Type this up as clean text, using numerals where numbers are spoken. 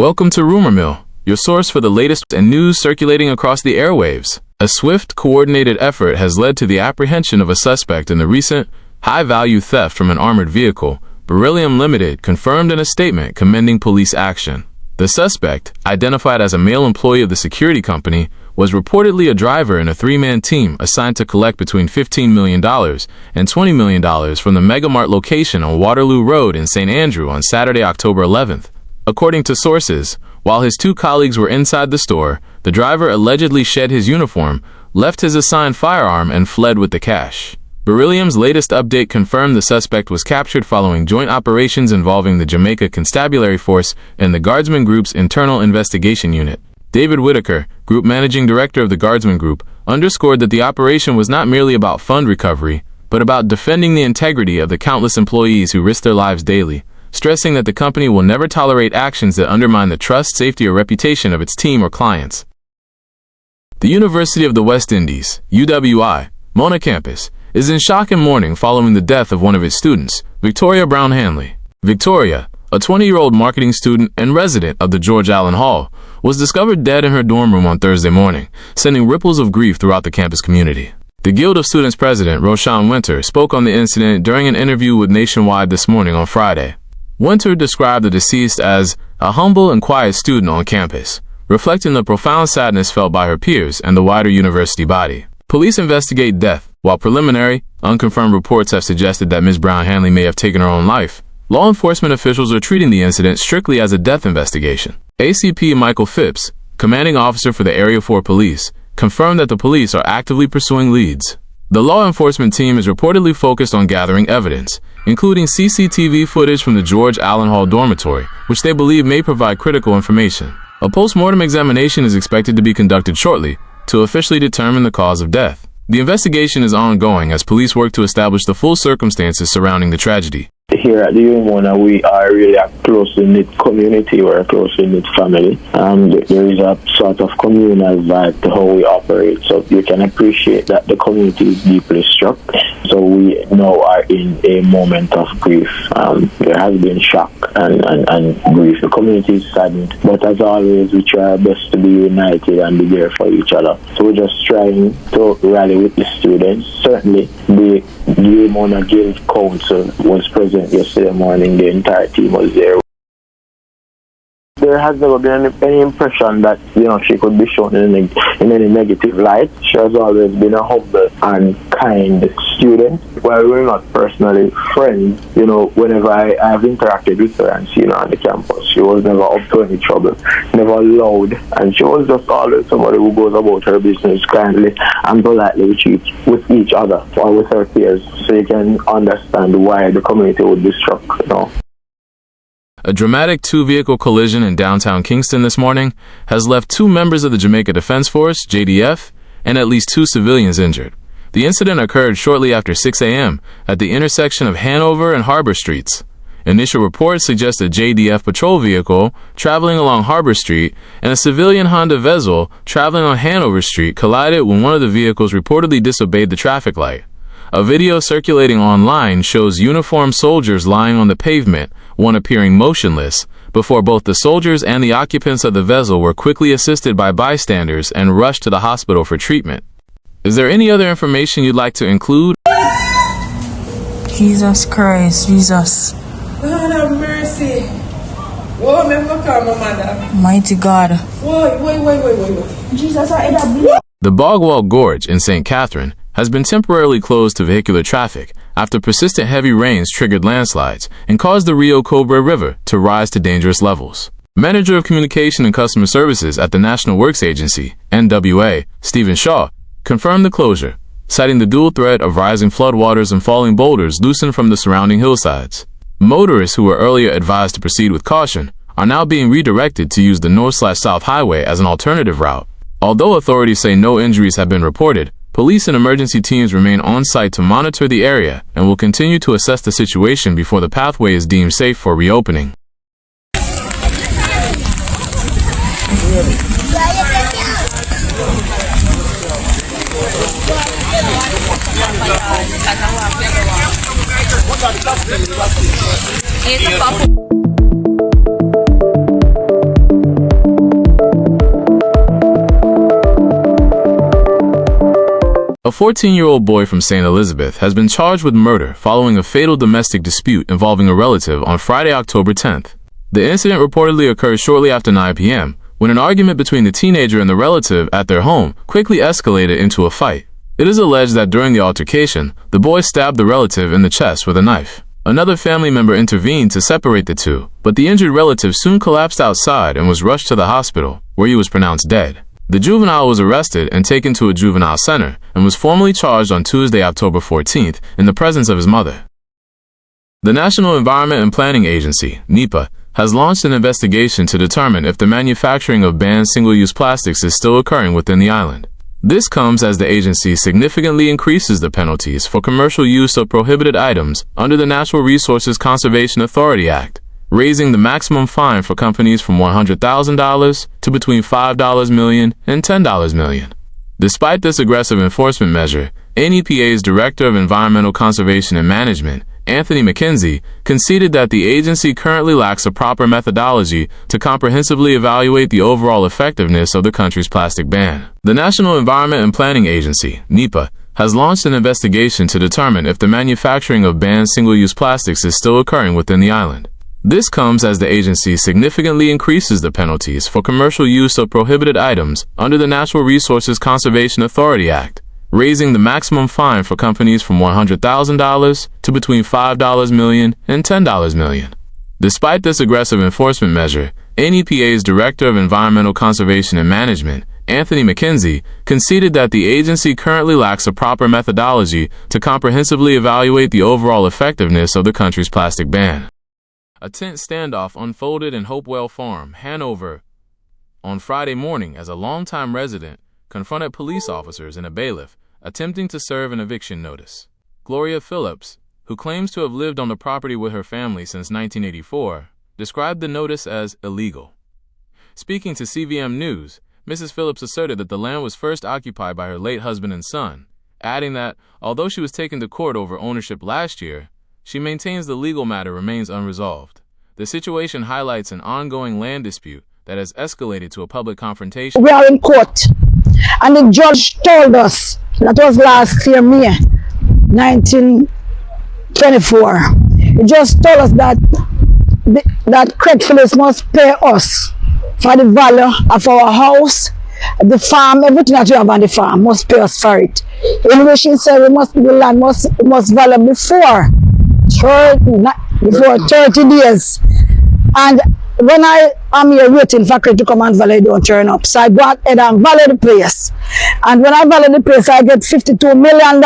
Welcome to Rumor Mill, your source for the latest and news circulating across the airwaves. A swift, coordinated effort has led to the apprehension of a suspect in the recent, high-value theft from an armored vehicle. Beryllium Limited confirmed in a statement commending police action. The suspect, identified as a male employee of the security company, was reportedly a driver in a three-man team assigned to collect between $15 million and $20 million from the Mega Mart location on Waterloo Road in St. Andrew on Saturday, October 11th. According to sources, while his two colleagues were inside the store, the driver allegedly shed his uniform, left his assigned firearm, and fled with the cash. Beryllium's latest update confirmed the suspect was captured following joint operations involving the Jamaica Constabulary Force and the Guardsman Group's Internal Investigation Unit. David Whitaker, Group Managing Director of the Guardsman Group, underscored that the operation was not merely about fund recovery, but about defending the integrity of the countless employees who risk their lives daily, stressing that the company will never tolerate actions that undermine the trust, safety, or reputation of its team or clients. The University of the West Indies, UWI, Mona campus, is in shock and mourning following the death of one of its students, Victoria Brown Hanley. Victoria, a 20-year-old marketing student and resident of the George Allen Hall, was discovered dead in her dorm room on Thursday morning, sending ripples of grief throughout the campus community. The Guild of Students president, Roshan Winter, spoke on the incident during an interview with Nationwide this morning on Friday. Winter described the deceased as a humble and quiet student on campus, reflecting the profound sadness felt by her peers and the wider university body. Police investigate death. While preliminary, unconfirmed reports have suggested that Ms. Brown Hanley may have taken her own life, law enforcement officials are treating the incident strictly as a death investigation. ACP Michael Phipps, commanding officer for the Area 4 Police, confirmed that the police are actively pursuing leads. The law enforcement team is reportedly focused on gathering evidence, including CCTV footage from the George Allen Hall dormitory, which they believe may provide critical information. A post-mortem examination is expected to be conducted shortly to officially determine the cause of death. The investigation is ongoing as police work to establish the full circumstances surrounding the tragedy. Here at the Umona, we are really a closely-knit community or a closely-knit family. There is a sort of communal vibe to how we operate, so you can appreciate that the community is deeply struck. So we now are in a moment of grief. There has been shock and grief. The community is saddened, but as always, we try our best to be united and be there for each other. So we're just trying to rally with the students. Certainly, the Umona Guild Council was present yesterday morning. The entire team was there. There has never been any impression that, she could be shown in any negative light. She has always been a humble and kind student. While we're not personally friends, whenever I have interacted with her and seen her on the campus, she was never up to any trouble, never loud, and she was just always somebody who goes about her business kindly and politely with each other or with her peers. So you can understand why the community would be struck, A dramatic two-vehicle collision in downtown Kingston this morning has left 2 members of the Jamaica Defense Force, JDF, and at least 2 civilians injured. The incident occurred shortly after 6 a.m. at the intersection of Hanover and Harbor Streets. Initial reports suggest a JDF patrol vehicle traveling along Harbor Street and a civilian Honda Vezel traveling on Hanover Street collided when one of the vehicles reportedly disobeyed the traffic light. A video circulating online shows uniformed soldiers lying on the pavement, one appearing motionless, before both the soldiers and the occupants of the Vezel were quickly assisted by bystanders and rushed to the hospital for treatment. Is there any other information you'd like to include? Jesus Christ, Jesus. God have mercy. Whoa, I'm going to call my mother. Mighty God. Wait. Jesus, I The Bog Walk Gorge in St. Catherine has been temporarily closed to vehicular traffic after persistent heavy rains triggered landslides and caused the Rio Cobre River to rise to dangerous levels. Manager of Communication and Customer Services at the National Works Agency, NWA, Stephen Shaw, confirmed the closure, citing the dual threat of rising floodwaters and falling boulders loosened from the surrounding hillsides. Motorists who were earlier advised to proceed with caution are now being redirected to use the north/south highway as an alternative route. Although authorities say no injuries have been reported, police and emergency teams remain on site to monitor the area and will continue to assess the situation before the pathway is deemed safe for reopening. A 14-year-old boy from St. Elizabeth has been charged with murder following a fatal domestic dispute involving a relative on Friday, October 10th. The incident reportedly occurred shortly after 9 p.m., when an argument between the teenager and the relative at their home quickly escalated into a fight. It is alleged that during the altercation, the boy stabbed the relative in the chest with a knife. Another family member intervened to separate the two, but the injured relative soon collapsed outside and was rushed to the hospital, where he was pronounced dead. The juvenile was arrested and taken to a juvenile center and was formally charged on Tuesday, October 14th, in the presence of his mother. The National Environment and Planning Agency, NEPA, has launched an investigation to determine if the manufacturing of banned single-use plastics is still occurring within the island. This comes as the agency significantly increases the penalties for commercial use of prohibited items under the Natural Resources Conservation Authority Act, raising the maximum fine for companies from $100,000 to between $5 million and $10 million. Despite this aggressive enforcement measure, NEPA's Director of Environmental Conservation and Management, Anthony McKenzie, conceded that the agency currently lacks a proper methodology to comprehensively evaluate the overall effectiveness of the country's plastic ban. The National Environment and Planning Agency, NEPA, has launched an investigation to determine if the manufacturing of banned single-use plastics is still occurring within the island. This comes as the agency significantly increases the penalties for commercial use of prohibited items under the Natural Resources Conservation Authority Act, raising the maximum fine for companies from $100,000 to between $5 million and $10 million. Despite this aggressive enforcement measure, NEPA's Director of Environmental Conservation and Management, Anthony McKenzie, conceded that the agency currently lacks a proper methodology to comprehensively evaluate the overall effectiveness of the country's plastic ban. A tense standoff unfolded in Hopewell Farm, Hanover, on Friday morning as a longtime resident confronted police officers and a bailiff attempting to serve an eviction notice. Gloria Phillips, who claims to have lived on the property with her family since 1984, described the notice as illegal. Speaking to CVM News, Mrs. Phillips asserted that the land was first occupied by her late husband and son, adding that, although she was taken to court over ownership last year, she maintains the legal matter remains unresolved. The situation highlights an ongoing land dispute that has escalated to a public confrontation. We are in court, and the judge told us, that was last year, May 1924. He just told us that Craig Phillips must pay us for the value of our house, the farm, everything that we have on the farm must pay us for it. In which he said the land must value before 30 days. And when I am here waiting for Craig to come and value, don't turn up. So I go ahead and value the place. And when I value the place, I get $52 million.